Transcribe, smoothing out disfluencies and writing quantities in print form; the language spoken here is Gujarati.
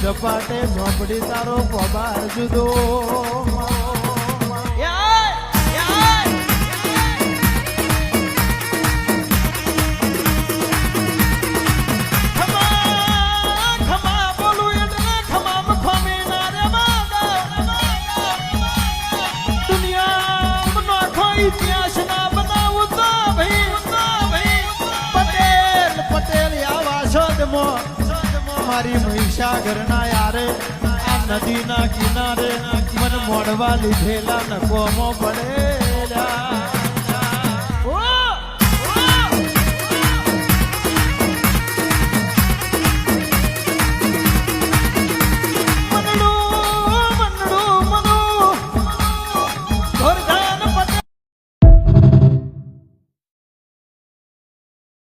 ડપાટે ઝોપડી તારો પગાર જુદો ઇતિહાસ ના બનાવું તો ભાઈ પટેલ પટેલ આવા શોધમાં મારી મહીસાગર ના યારે આ નદી ના કિનારે મન મોડવા લીધેલા નકોમો પડેલા